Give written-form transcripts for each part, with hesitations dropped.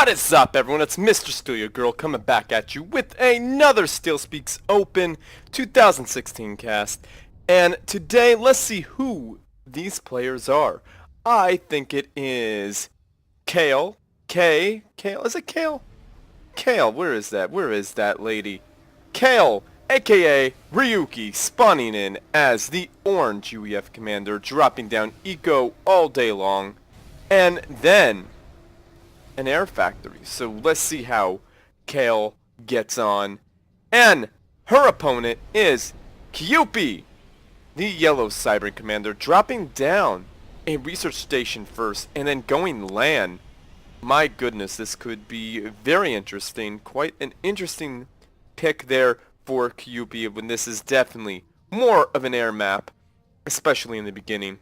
What is up, everyone? It's Mr.StealUrGurl coming back at you with another StealSpeaks Open 2016 cast. And today, let's see who these players are. I think it is Kael. Kael? Is it Kael? Kael, where is that? Where is that lady? Kael, aka Ruiki, spawning in as the orange UEF commander, dropping down eco all day long. And then an air factory. So let's see how Kael gets on. And her opponent is Kuipie, the yellow cyber commander, dropping down a research station first and then going land. My goodness, this could be very interesting. Quite an interesting pick there for Kuipie when this is definitely more of an air map, especially in the beginning.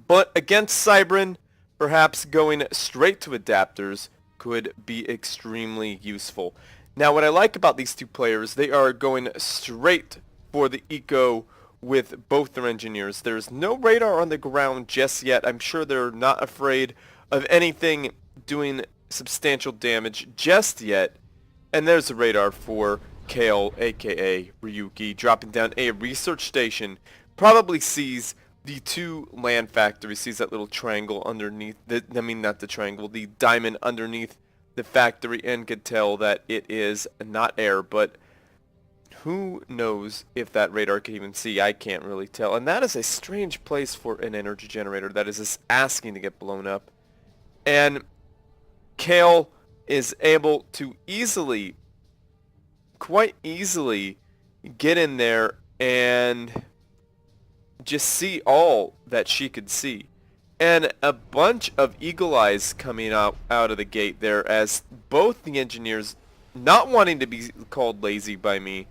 But against Cybran, perhaps going straight to adapters could be extremely useful. Now, what I like about these two players, they are going straight for the eco with both their engineers. There's no radar on the ground just yet. I'm sure they're not afraid of anything doing substantial damage just yet. And there's a radar for Kael, aka Ruiki, dropping down a research station. Probably sees the two land factories, sees that little triangle underneath, not the triangle, the diamond underneath the factory, and could tell that it is not air, but who knows if that radar can even see. I can't really tell. And that is a strange place for an energy generator that is just asking to get blown up. And Kael is able to quite easily get in there and just see all that she could see. And a bunch of eagle eyes coming out of the gate there, as both the engineers, not wanting to be called lazy by me,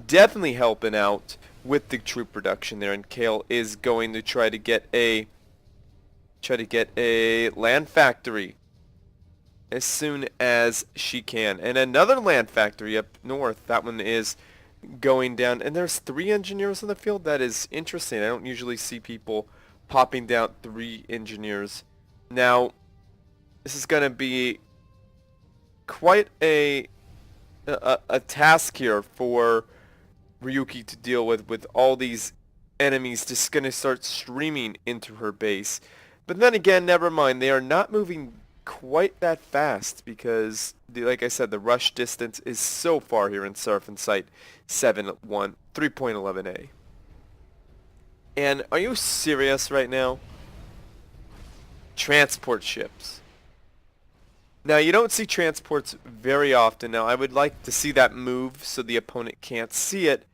definitely helping out with the troop production there. And Kael is going to try to get a land factory as soon as she can. And another land factory up north. That one is going down, and there's 3 engineers in the field. That is interesting. I don't usually see people popping down 3 engineers. Now, this is going to be quite a task here for Ruiki to deal with all these enemies just going to start streaming into her base. But then again, never mind. They are not moving quite that fast because, like I said, the rush distance is so far here in Seraphim Site 3.11a. And are you serious right now? Transport ships. Now, you don't see transports very often. Now, I would like to see that move so the opponent can't see it.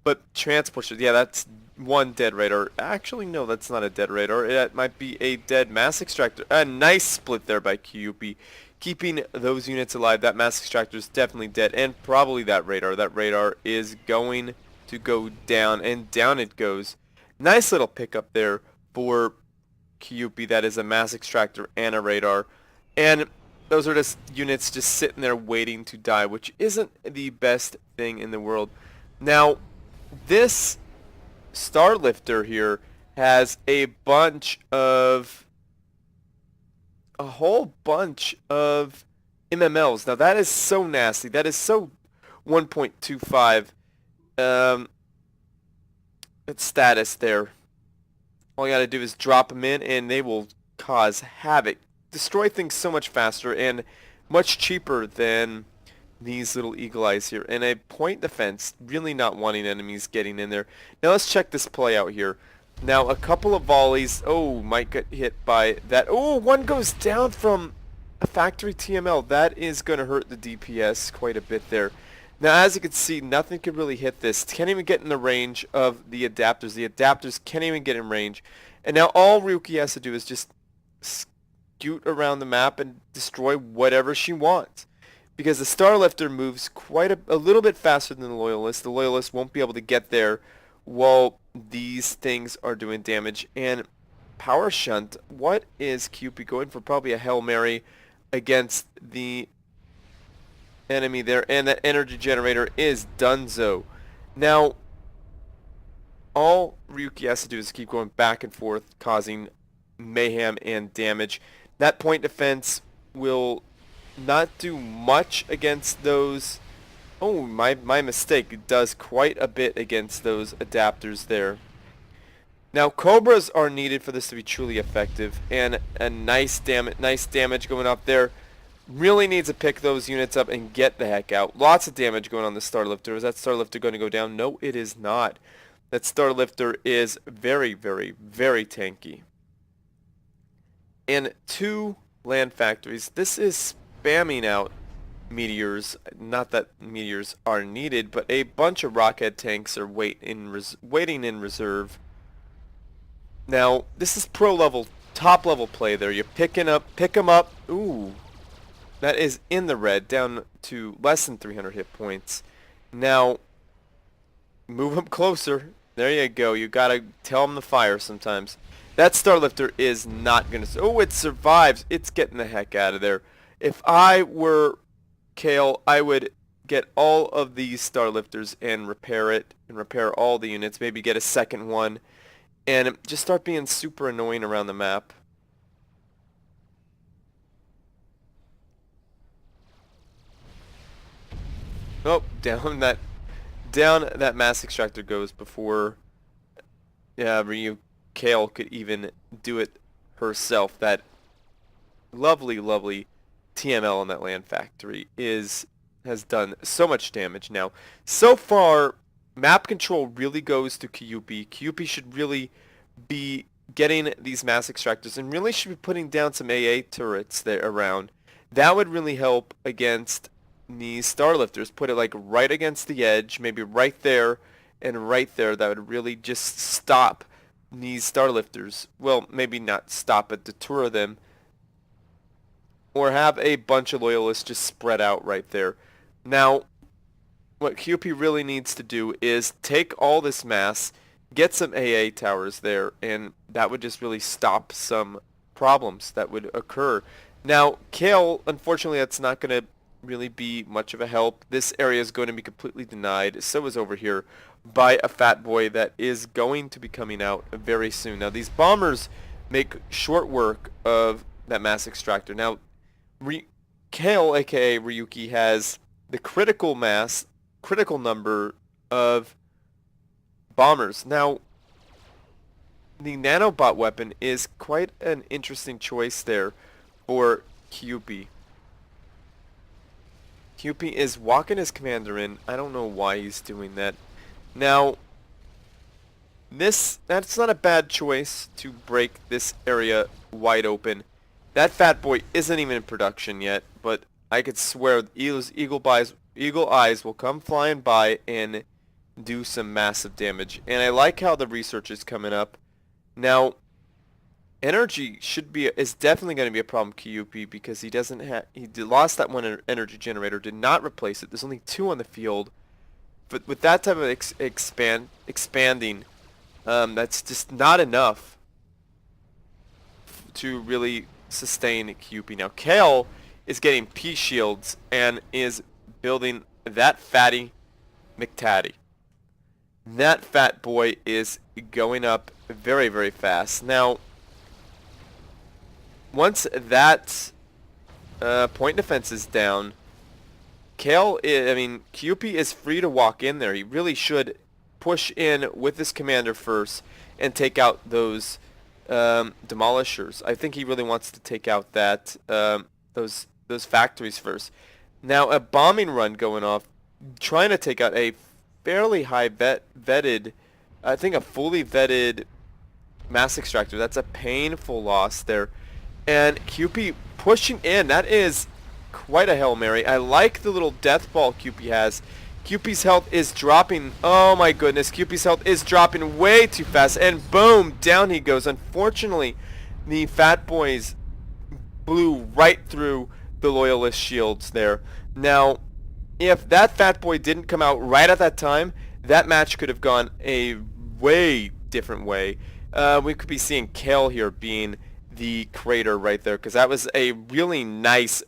But transport ships, yeah, that's one dead radar. Actually, no, that's not a dead radar. That might be a dead mass extractor. A nice split there by Kuipie, keeping those units alive. That mass extractor is definitely dead, and probably that radar. That radar is going to go down, and down it goes. Nice little pickup there for Kuipie. That is a mass extractor and a radar. And those are just units just sitting there waiting to die, which isn't the best thing in the world. Now, this Starlifter here has a whole bunch of MMLs. Now that is so nasty. That is so 1.25 its status there. All you gotta do is drop them in and they will cause havoc. Destroy things so much faster and much cheaper than these little eagle eyes here. And a point defense, really not wanting enemies getting in there. Now let's check this play out here. Now a couple of volleys, might get hit by that. One goes down from a factory TML. That is going to hurt the DPS quite a bit there. Now as you can see, nothing can really hit this. Can't even get in the range of the adapters. The adapters can't even get in range. And now all Ruiki has to do is just scoot around the map and destroy whatever she wants. Because the Starlifter moves quite a little bit faster than the Loyalist. The Loyalist won't be able to get there while these things are doing damage. And Power Shunt, what is Kuipie going for? Probably a Hail Mary against the enemy there. And that energy generator is donezo. Now, all Ruiki has to do is keep going back and forth, causing mayhem and damage. That point defense will not do much against those. Oh, my mistake. It does quite a bit against those adapters there. Now, Cobras are needed for this to be truly effective, and a nice damage going up there. Really needs to pick those units up and get the heck out. Lots of damage going on the Starlifter. Is that Starlifter going to go down? No, it is not. That Starlifter is very, very, very tanky. And 2 land factories. This is spamming out meteors. Not that meteors are needed, but a bunch of rocket tanks are waiting in reserve. Now, this is pro level, top level play there. You're pick them up. Ooh. That is in the red, down to less than 300 hit points. Now, move them closer. There you go. You gotta tell them to fire sometimes. That Starlifter is not gonna... Oh, it survives. It's getting the heck out of there. If I were Kael, I would get all of these Starlifters and repair it, and repair all the units. Maybe get a second one, and just start being super annoying around the map. Oh, down that mass extractor goes before Kael could even do it herself. That lovely, lovely TML on that land factory has done so much damage now. So far, map control really goes to Kuipie. Kuipie should really be getting these mass extractors and really should be putting down some AA turrets there around. That would really help against these Starlifters. Put it like right against the edge, maybe right there and right there. That would really just stop these Starlifters. Well, maybe not stop it, deter them. Or have a bunch of loyalists just spread out right there. Now, what Kuipie really needs to do is take all this mass, get some AA towers there, and that would just really stop some problems that would occur. Now, Kael, unfortunately, that's not going to really be much of a help. This area is going to be completely denied. So is over here by a fat boy that is going to be coming out very soon. Now, these bombers make short work of that mass extractor. Now, Kael, aka Ruiki, has the critical number of bombers. Now, the nanobot weapon is quite an interesting choice there for Kuipie. Kuipie is walking his commander in. I don't know why he's doing that. Now, that's not a bad choice to break this area wide open. That fat boy isn't even in production yet, but I could swear eagle eyes will come flying by and do some massive damage. And I like how the research is coming up. Now, energy is definitely going to be a problem Kuipie because he lost that one energy generator, did not replace it. There's only 2 on the field. But with that type of expanding, that's just not enough to really sustain Kuipie. Now, Kael is getting P shields and is building that fatty McTatty. That fat boy is going up very, very fast. Now, once that point defense is down, Kuipie is free to walk in there. He really should push in with his commander first and take out those demolishers. I think he really wants to take out that those factories first. Now, a bombing run going off, trying to take out a fairly high vetted, I think a fully vetted mass extractor. That's a painful loss there. And Kuipie pushing in. That is quite a Hail Mary. I like the little death ball Kuipie has. Kuipie's health is dropping. Oh my goodness. Kuipie's health is dropping way too fast. And boom, down he goes. Unfortunately, the fat boys blew right through the loyalist shields there. Now, if that fat boy didn't come out right at that time, that match could have gone a way different way. We could be seeing Kael here being the crater right there, because that was a really nice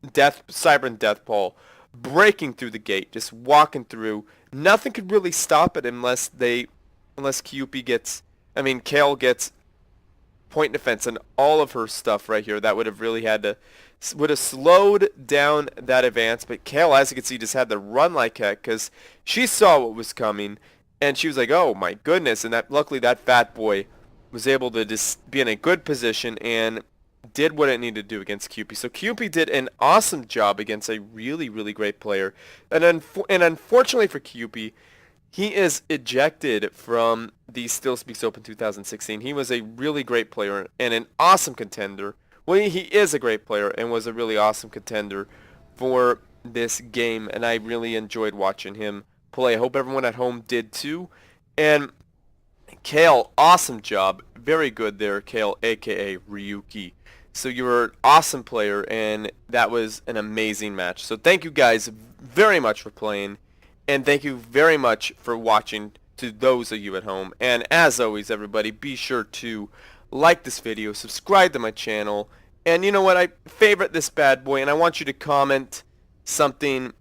Cybran death ball breaking through the gate, just walking through. Nothing could really stop it unless Kael gets point defense and all of her stuff right here. That would have really had to would have slowed down that advance, but Kael, as you can see, just had to run like heck because she saw what was coming, and she was like, oh my goodness, and that luckily that fat boy was able to just be in a good position and did what it needed to do against Kuipie. So Kuipie did an awesome job against a really, really great player, and unfortunately for Kuipie, he is ejected from the StealSpeaks Open 2016. He was a really great player and an awesome contender. Well, he is a great player and was a really awesome contender for this game, and I really enjoyed watching him play. I hope everyone at home did too. And Kael, awesome job. Very good there, Kael, aka Ruiki. So you were an awesome player, and that was an amazing match. So thank you guys very much for playing. And thank you very much for watching to those of you at home. And as always, everybody, be sure to like this video, subscribe to my channel, and you know what, I favorite this bad boy, and I want you to comment something.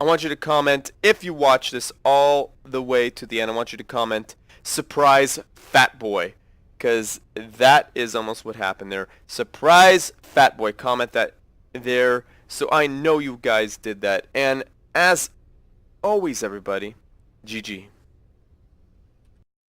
I want you to comment, if you watch this all the way to the end, I want you to comment, surprise fat boy, because that is almost what happened there. Surprise fat boy, comment that there, so I know you guys did that. And as always, everybody, GG.